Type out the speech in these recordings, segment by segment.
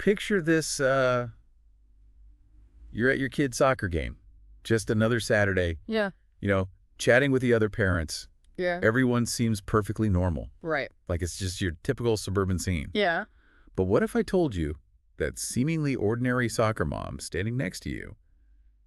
picture this, you're at your kid's soccer game. Just another Saturday, Yeah. you know, chatting with the other parents. Yeah. Everyone seems perfectly normal. Right. Like it's just your typical suburban scene. Yeah. But what if I told you that seemingly ordinary soccer mom standing next to you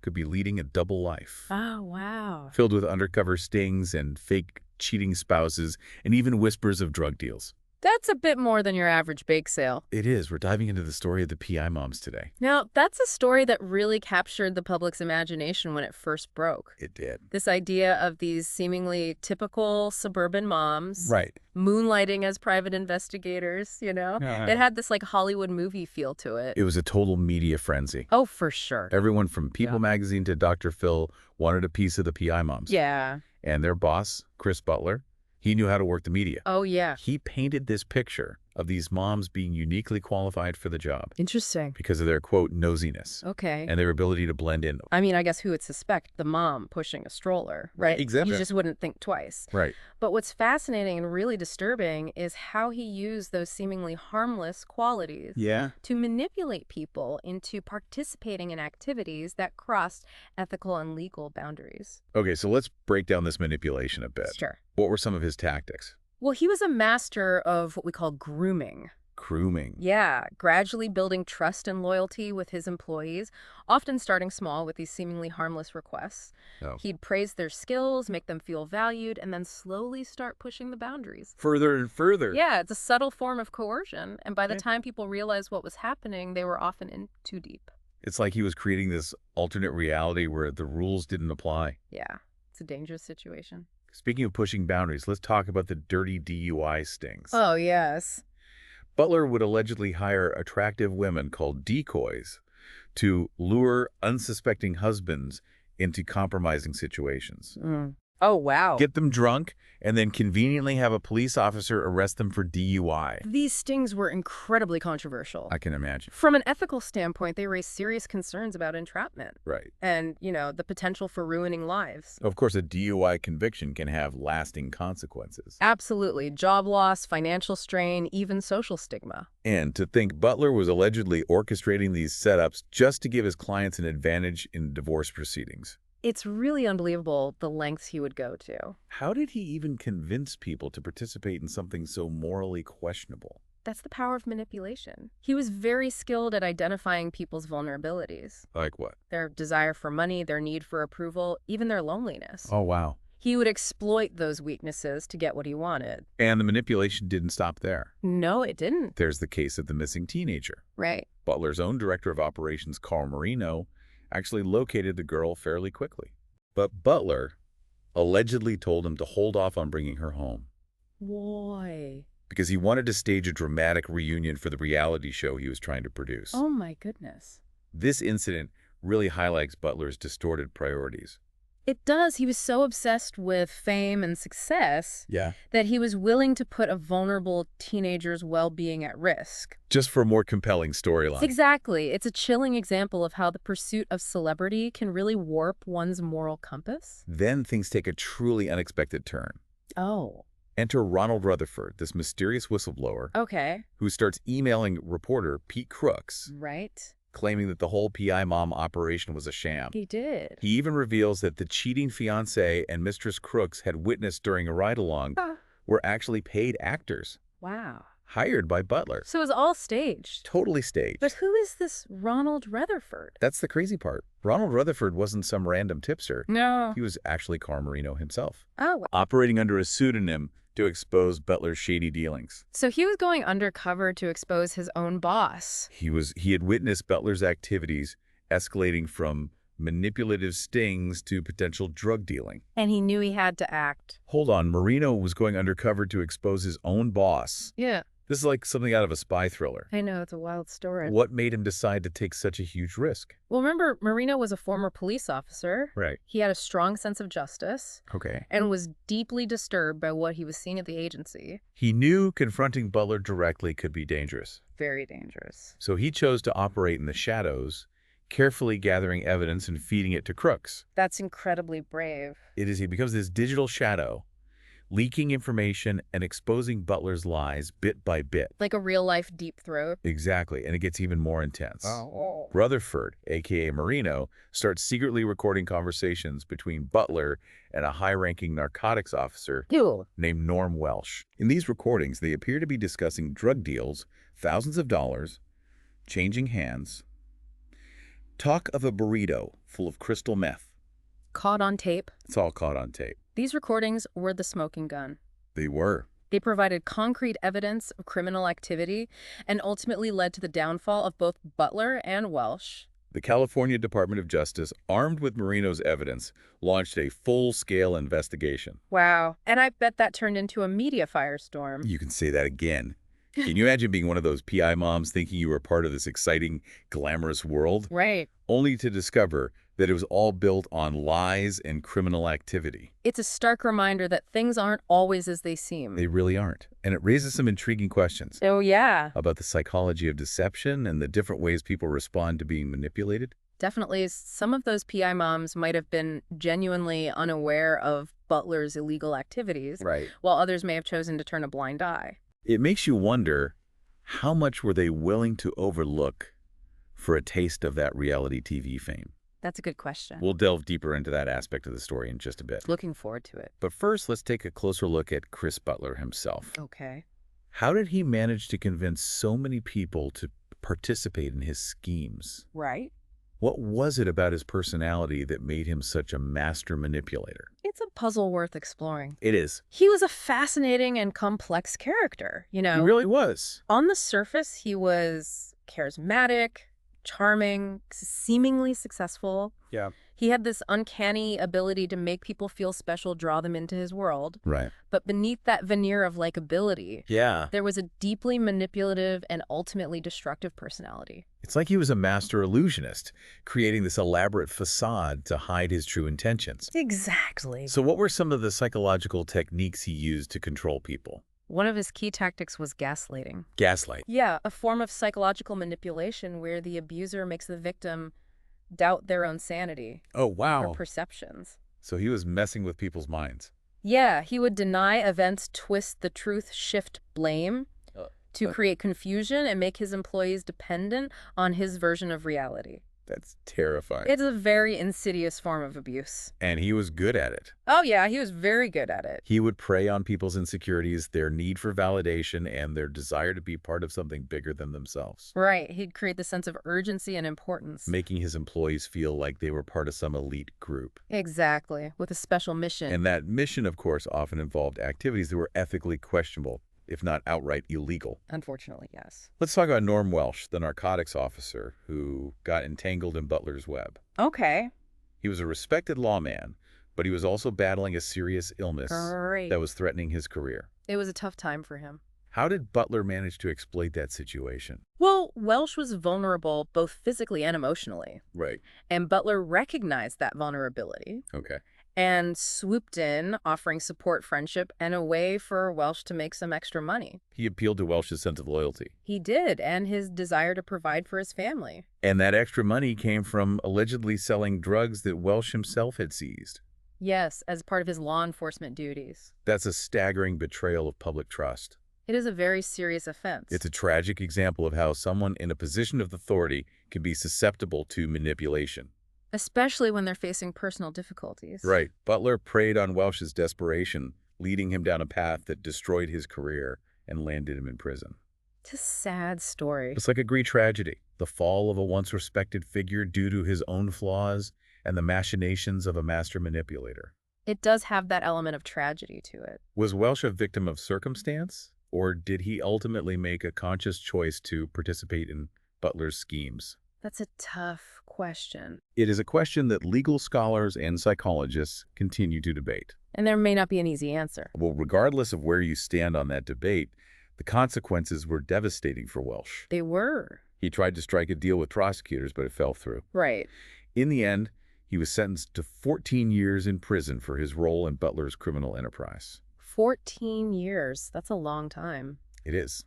could be leading a double life, Oh, wow. filled with undercover stings and fake cheating spouses and even whispers of drug deals? That's a bit more than your average bake sale. It is. We're diving into the story of the PI moms today. Now, that's a story that really captured the public's imagination when it first broke. It did. This idea of these seemingly typical suburban moms Right. moonlighting as private investigators, Yeah. It had this like Hollywood movie feel to it. It was a total media frenzy. Oh, for sure. Everyone from People magazine to Dr. Phil wanted a piece of the PI moms. Yeah. And their boss, Chris Butler, he knew how to work the media. Oh, yeah. He painted this picture of these moms being uniquely qualified for the job Interesting. because of their, quote, nosiness Okay. and their ability to blend in. I mean, I guess who would suspect the mom pushing a stroller, right? Exactly. You just wouldn't think twice. Right. But what's fascinating and really disturbing is how he used those seemingly harmless qualities Yeah. to manipulate people into participating in activities that crossed ethical and legal boundaries. Okay, so let's break down this manipulation a bit. Sure. What were some of his tactics? Well, he was a master of what we call grooming. Grooming. Yeah, gradually building trust and loyalty with his employees, often starting small with these seemingly harmless requests. Oh. He'd praise their skills, make them feel valued, and then slowly start pushing the boundaries. Further and further. Yeah, it's a subtle form of coercion, and by the Yeah. time people realized what was happening, they were often in too deep. It's like he was creating this alternate reality where the rules didn't apply. Yeah, it's a dangerous situation. Speaking of pushing boundaries, let's talk about the dirty DUI stings. Oh, yes. Butler would allegedly hire attractive women called decoys to lure unsuspecting husbands into compromising situations. Oh, wow. Get them drunk, and then conveniently have a police officer arrest them for DUI. These stings were incredibly controversial. I can imagine. From an ethical standpoint, they raised serious concerns about entrapment Right. and, the potential for ruining lives. Of course, a DUI conviction can have lasting consequences. Absolutely. Job loss, financial strain, even social stigma. And to think Butler was allegedly orchestrating these setups just to give his clients an advantage in divorce proceedings. It's really unbelievable the lengths he would go to. How did he even convince people to participate in something so morally questionable? That's the power of manipulation. He was very skilled at identifying people's vulnerabilities. Like what? Their desire for money, their need for approval, even their loneliness. Oh, wow. He would exploit those weaknesses to get what he wanted. And the manipulation didn't stop there. No, it didn't. There's the case of the missing teenager. Right. Butler's own director of operations, Carl Marino, actually located the girl fairly quickly. But Butler allegedly told him to hold off on bringing her home Why? because he wanted to stage a dramatic reunion for the reality show he was trying to produce. Oh, my goodness. This incident really highlights Butler's distorted priorities. It does. He was so obsessed with fame and success Yeah. that he was willing to put a vulnerable teenager's well-being at risk. Just for a more compelling storyline. Exactly. It's a chilling example of how the pursuit of celebrity can really warp one's moral compass. Then things take a truly unexpected turn. Oh, Enter Ronald Rutherford, this mysterious whistleblower, okay. who starts emailing reporter Pete Crooks, Right. claiming that the whole PI mom operation was a sham. He did. He even reveals that the cheating fiancé and Mistress Crooks had witnessed during a ride-along were actually paid actors, Wow. hired by Butler. So it was all staged. Totally staged. But who is this Ronald Rutherford? That's the crazy part. Ronald Rutherford wasn't some random tipster. No. He was actually Carl Marino himself, Oh, operating under a pseudonym to expose Butler's shady dealings. so he was going undercover to expose his own boss. He had witnessed Butler's activities escalating from manipulative stings to potential drug dealing. And he knew he had to act. Hold on, Marino was going undercover to expose his own boss. Yeah, This is like something out of a spy thriller. I know. It's a wild story. What made him decide to take such a huge risk? Well, remember, Marino was a former police officer. Right. He had a strong sense of justice Okay. and was deeply disturbed by what he was seeing at the agency. He knew confronting Butler directly could be dangerous. Very dangerous. So he chose to operate in the shadows, carefully gathering evidence and feeding it to Crooks. That's incredibly brave. It is he becomes this digital shadow, leaking information and exposing Butler's lies bit by bit. Like a real-life deep throat. Exactly, and it gets even more intense. Oh. Rutherford, a.k.a. Marino, starts secretly recording conversations between Butler and a high-ranking narcotics officer Ew. named Norm Welsh. In these recordings, they appear to be discussing drug deals, thousands of dollars, changing hands, talk of a burrito full of crystal meth. Caught on tape. It's all caught on tape. These recordings were the smoking gun. They were. They provided concrete evidence of criminal activity and ultimately led to the downfall of both Butler and Welsh. The California Department of Justice, armed with Marino's evidence, launched a full-scale investigation. Wow. And I bet that turned into a media firestorm. You can say that again. Can you imagine being one of those PI moms thinking you were part of this exciting, glamorous world, Right. only to discover that it was all built on lies and criminal activity? It's a stark reminder that things aren't always as they seem. They really aren't. And it raises some intriguing questions Oh, yeah. about the psychology of deception and the different ways people respond to being manipulated. Definitely, some of those PI moms might have been genuinely unaware of Butler's illegal activities, Right. while others may have chosen to turn a blind eye. It makes you wonder, how much were they willing to overlook for a taste of that reality TV fame? That's a good question. We'll delve deeper into that aspect of the story in just a bit. Looking forward to it. But first, let's take a closer look at Chris Butler himself. Okay. How did he manage to convince so many people to participate in his schemes? Right. What was it about his personality that made him such a master manipulator? It's a puzzle worth exploring. It is. He was a fascinating and complex character, He really was. On the surface, he was charismatic, charming, seemingly successful. Yeah. He had this uncanny ability to make people feel special, draw them into his world. Right. But beneath that veneer of likability, Yeah. there was a deeply manipulative and ultimately destructive personality. It's like he was a master illusionist, creating this elaborate facade to hide his true intentions. Exactly. So what were some of the psychological techniques he used to control people? One of his key tactics was gaslighting. Gaslight. Yeah, a form of psychological manipulation where the abuser makes the victim doubt their own sanity Oh, or wow. perceptions. So he was messing with people's minds. Yeah, he would deny events, twist the truth, shift blame to create confusion and make his employees dependent on his version of reality. That's terrifying. It's a very insidious form of abuse. And he was good at it. Oh, yeah, he was very good at it. He would prey on people's insecurities, their need for validation, and their desire to be part of something bigger than themselves, Right, he'd create the sense of urgency and importance. making his employees feel like they were part of some elite group. Exactly, with a special mission. And that mission, of course, often involved activities that were ethically questionable, if not outright illegal. Unfortunately, yes. Let's talk about Norm Welsh, the narcotics officer who got entangled in Butler's web. Okay. He was a respected lawman, but he was also battling a serious illness Great. that was threatening his career. It was a tough time for him. How did Butler manage to exploit that situation? Well, Welsh was vulnerable both physically and emotionally, Right. and Butler recognized that vulnerability Okay. and swooped in, offering support, friendship, and a way for Welsh to make some extra money. He appealed to Welsh's sense of loyalty. He did, and his desire to provide for his family. And that extra money came from allegedly selling drugs that Welsh himself had seized. Yes, as part of his law enforcement duties. That's a staggering betrayal of public trust. It is a very serious offense. It's a tragic example of how someone in a position of authority can be susceptible to manipulation. Especially when they're facing personal difficulties. Right. Butler preyed on Welsh's desperation, leading him down a path that destroyed his career and landed him in prison. It's a sad story. It's like a Greek tragedy, the fall of a once respected figure due to his own flaws and the machinations of a master manipulator. It does have that element of tragedy to it. Was Welsh a victim of circumstance, or did he ultimately make a conscious choice to participate in Butler's schemes? That's a tough question. It is a question that legal scholars and psychologists continue to debate. And there may not be an easy answer. Well, regardless of where you stand on that debate, the consequences were devastating for Welsh. They were. He tried to strike a deal with prosecutors, but it fell through. Right. In the end, he was sentenced to 14 years in prison for his role in Butler's criminal enterprise. 14 years. That's a long time. It is.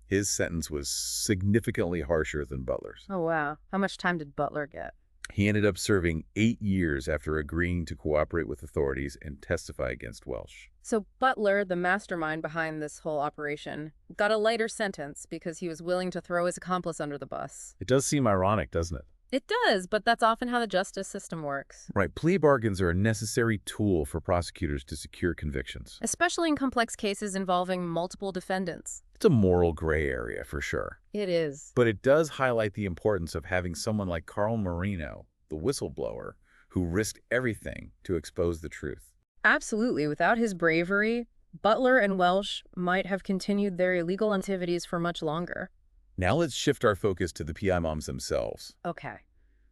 His sentence was significantly harsher than Butler's. Oh, wow. How much time did Butler get? He ended up serving 8 years after agreeing to cooperate with authorities and testify against Welsh. So Butler, the mastermind behind this whole operation, got a lighter sentence because he was willing to throw his accomplice under the bus. It does seem ironic, doesn't it? It does, but that's often how the justice system works. Right, plea bargains are a necessary tool for prosecutors to secure convictions. Especially in complex cases involving multiple defendants. It's a moral gray area for sure. It is. But it does highlight the importance of having someone like Carl Marino, the whistleblower, who risked everything to expose the truth. Absolutely. Without his bravery, Butler and Welsh might have continued their illegal activities for much longer. Now let's shift our focus to the PI moms themselves. Okay.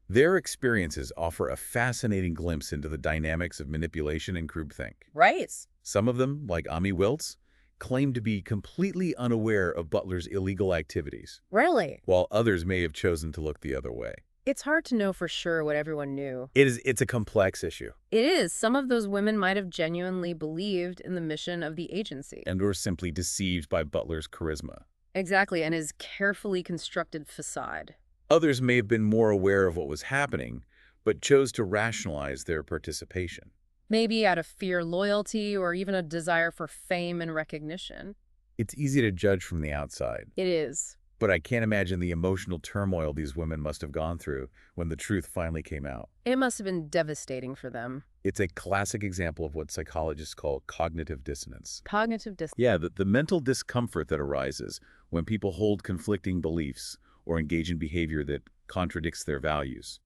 Their experiences offer a fascinating glimpse into the dynamics of manipulation and groupthink. Right. Some of them, like Ami Wiltz, claim to be completely unaware of Butler's illegal activities, Really? while others may have chosen to look the other way. It's hard to know for sure what everyone knew. It's a complex issue. It is. Some of those women might have genuinely believed in the mission of the agency. And were simply deceived by Butler's charisma. Exactly, and his carefully constructed facade. Others may have been more aware of what was happening, but chose to rationalize their participation. Maybe out of fear, loyalty, or even a desire for fame and recognition. It's easy to judge from the outside, It is. but I can't imagine the emotional turmoil these women must have gone through when the truth finally came out. It must have been devastating for them. It's a classic example of what psychologists call cognitive dissonance. Cognitive dissonance. Yeah, the mental discomfort that arises when people hold conflicting beliefs or engage in behavior that contradicts their values.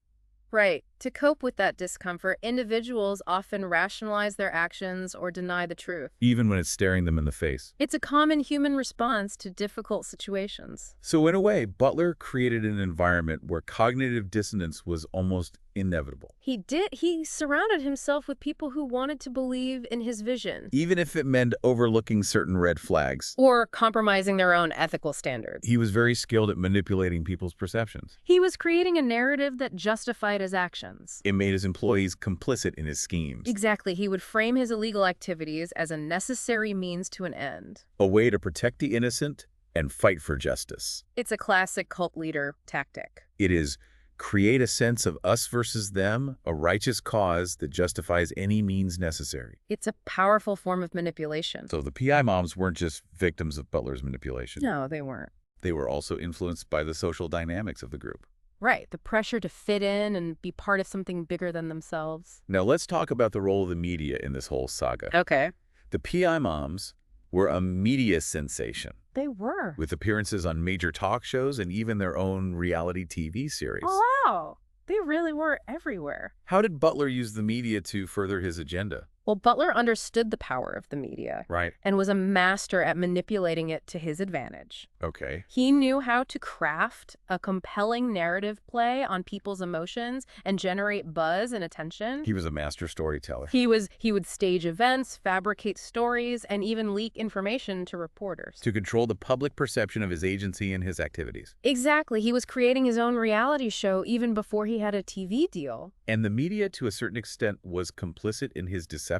Right. To cope with that discomfort, individuals often rationalize their actions or deny the truth. Even when it's staring them in the face. It's a common human response to difficult situations. So in a way, Butler created an environment where cognitive dissonance was almost inevitable. He surrounded himself with people who wanted to believe in his vision. Even if it meant overlooking certain red flags. Or compromising their own ethical standards. He was very skilled at manipulating people's perceptions. He was creating a narrative that justified his actions. It made his employees complicit in his schemes. Exactly. He would frame his illegal activities as a necessary means to an end. A way to protect the innocent and fight for justice. It's a classic cult leader tactic. It is create a sense of us versus them, a righteous cause that justifies any means necessary. It's a powerful form of manipulation. So the PI moms weren't just victims of Butler's manipulation. No, they weren't. They were also influenced by the social dynamics of the group. Right, the pressure to fit in and be part of something bigger than themselves. Now let's talk about the role of the media in this whole saga. Okay. The PI moms were a media sensation, They were. with appearances on major talk shows and even their own reality TV series. Oh, wow. They really were everywhere. How did Butler use the media to further his agenda? Well, Butler understood the power of the media Right. and was a master at manipulating it to his advantage. Okay. He knew how to craft a compelling narrative play on people's emotions and generate buzz and attention. He was a master storyteller. He would stage events, fabricate stories, and even leak information to reporters. To control the public perception of his agency and his activities. Exactly. He was creating his own reality show even before he had a TV deal. And the media, to a certain extent, was complicit in his deception?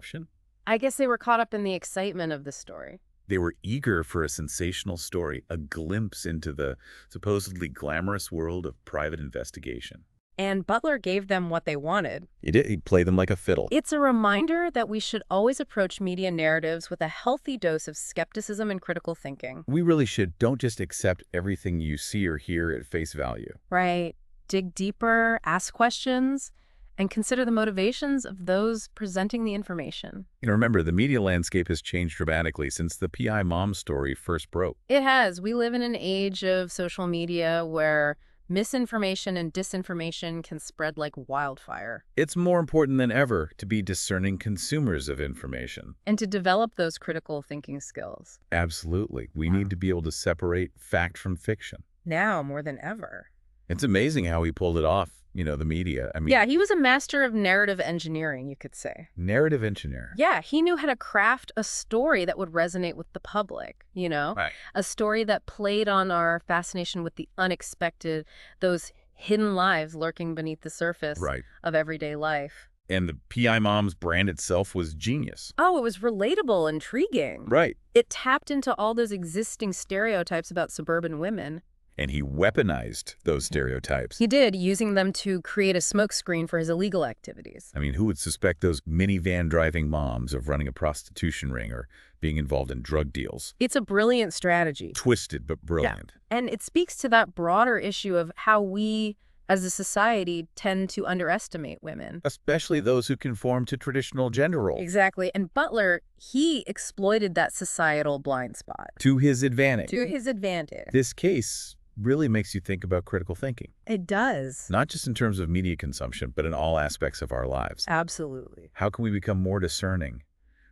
I guess they were caught up in the excitement of the story. They were eager for a sensational story, a glimpse into the supposedly glamorous world of private investigation. And Butler gave them what they wanted. He did. He'd play them like a fiddle. It's a reminder that we should always approach media narratives with a healthy dose of skepticism and critical thinking. We really should. Don't just accept everything you see or hear at face value. Right. Dig deeper, ask questions, and consider the motivations of those presenting the information. Remember, the media landscape has changed dramatically since the PI mom story first broke. It has. We live in an age of social media where misinformation and disinformation can spread like wildfire. It's more important than ever to be discerning consumers of information. And to develop those critical thinking skills. Absolutely. We need to be able to separate fact from fiction. Now more than ever. It's amazing how he pulled it off, the media. I mean, Yeah, he was a master of narrative engineering, you could say. narrative engineer. Yeah, he knew how to craft a story that would resonate with the public, Right. A story that played on our fascination with the unexpected, those hidden lives lurking beneath the surface Right. of everyday life. And the PI mom's brand itself was genius. Oh, it was relatable, intriguing. Right. It tapped into all those existing stereotypes about suburban women. And he weaponized those stereotypes. He did, using them to create a smokescreen for his illegal activities. I mean, who would suspect those minivan-driving moms of running a prostitution ring or being involved in drug deals? It's a brilliant strategy. Twisted, but brilliant. Yeah. And it speaks to that broader issue of how we, as a society, tend to underestimate women. Especially those who conform to traditional gender roles. Exactly. And Butler, he exploited that societal blind spot. To his advantage. To his advantage. This case really makes you think about critical thinking. It does. Not just in terms of media consumption, but in all aspects of our lives. Absolutely. How can we become more discerning,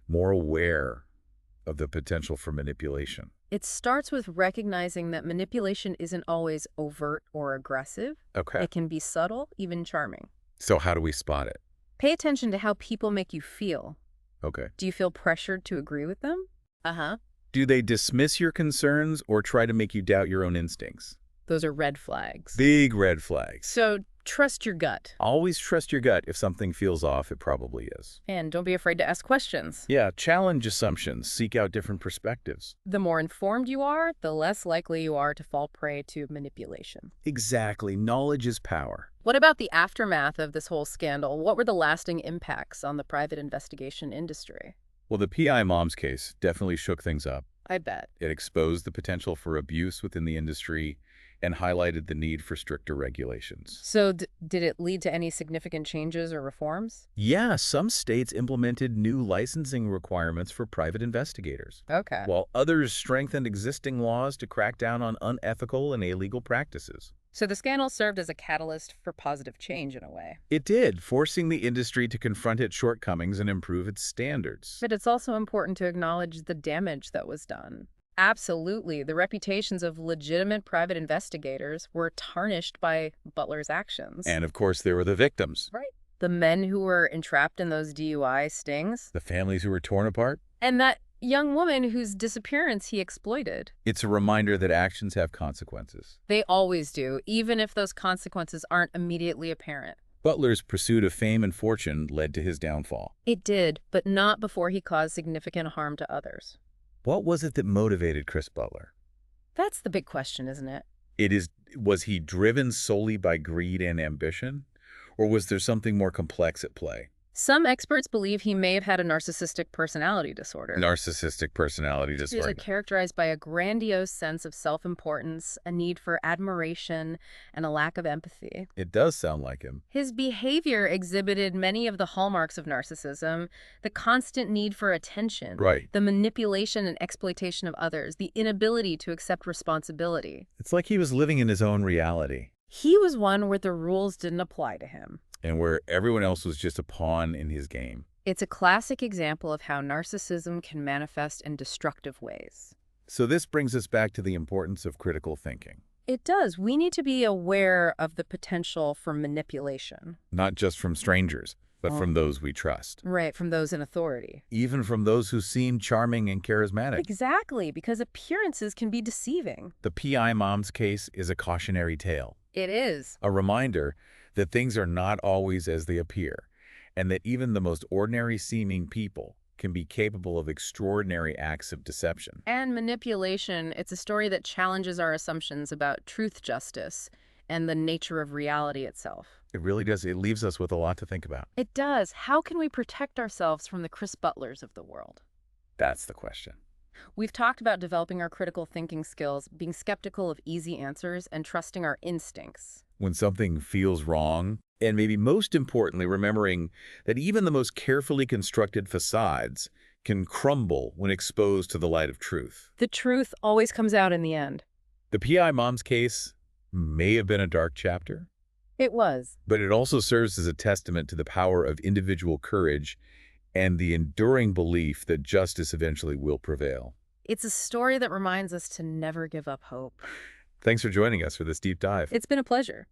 more aware of the potential for manipulation? It starts with recognizing that manipulation isn't always overt or aggressive. Okay. It can be subtle, even charming. So how do we spot it? Pay attention to how people make you feel. Okay. Do you feel pressured to agree with them? Uh-huh. Do they dismiss your concerns or try to make you doubt your own instincts? Those are red flags. Big red flags. So trust your gut. Always trust your gut. If something feels off, it probably is. And don't be afraid to ask questions. Yeah, challenge assumptions. Seek out different perspectives. The more informed you are, the less likely you are to fall prey to manipulation. Exactly. Knowledge is power. What about the aftermath of this whole scandal? What were the lasting impacts on the private investigation industry? Well, the PI Moms case definitely shook things up. I bet. It exposed the potential for abuse within the industry and highlighted the need for stricter regulations. So did it lead to any significant changes or reforms? Yeah, some states implemented new licensing requirements for private investigators, Okay. while others strengthened existing laws to crack down on unethical and illegal practices. So the scandal served as a catalyst for positive change in a way. It did, forcing the industry to confront its shortcomings and improve its standards. But it's also important to acknowledge the damage that was done. Absolutely. The reputations of legitimate private investigators were tarnished by Butler's actions. And of course, there were the victims. Right. The men who were entrapped in those DUI stings. The families who were torn apart. And that young woman whose disappearance he exploited. It's a reminder that actions have consequences. They always do, even if those consequences aren't immediately apparent. Butler's pursuit of fame and fortune led to his downfall. It did, but not before he caused significant harm to others. What was it that motivated Chris Butler? That's the big question, isn't it? Was he driven solely by greed and ambition? Or was there something more complex at play? Some experts believe he may have had a narcissistic personality disorder. Narcissistic personality It's disorder. characterized by a grandiose sense of self-importance, a need for admiration, and a lack of empathy. It does sound like him. His behavior exhibited many of the hallmarks of narcissism: the constant need for attention, Right. the manipulation and exploitation of others, the inability to accept responsibility. It's like he was living in his own reality, He was one where the rules didn't apply to him. and where everyone else was just a pawn in his game. It's a classic example of how narcissism can manifest in destructive ways. So this brings us back to the importance of critical thinking. It does. We need to be aware of the potential for manipulation. Not just from strangers, but from those we trust. Right, from those in authority. Even from those who seem charming and charismatic. Exactly, because appearances can be deceiving. The PI Moms case is a cautionary tale. It is. A reminder that things are not always as they appear, and that even the most ordinary-seeming people can be capable of extraordinary acts of deception. And manipulation, it's a story that challenges our assumptions about truth, justice, and the nature of reality itself. It really does. It leaves us with a lot to think about. It does. How can we protect ourselves from the Chris Butlers of the world? That's the question. We've talked about developing our critical thinking skills, being skeptical of easy answers, and trusting our instincts. When something feels wrong, and maybe most importantly, remembering that even the most carefully constructed facades can crumble when exposed to the light of truth. The truth always comes out in the end. The PI Moms case may have been a dark chapter, It was. but it also serves as a testament to the power of individual courage and the enduring belief that justice eventually will prevail. It's a story that reminds us to never give up hope. Thanks for joining us for this deep dive. It's been a pleasure.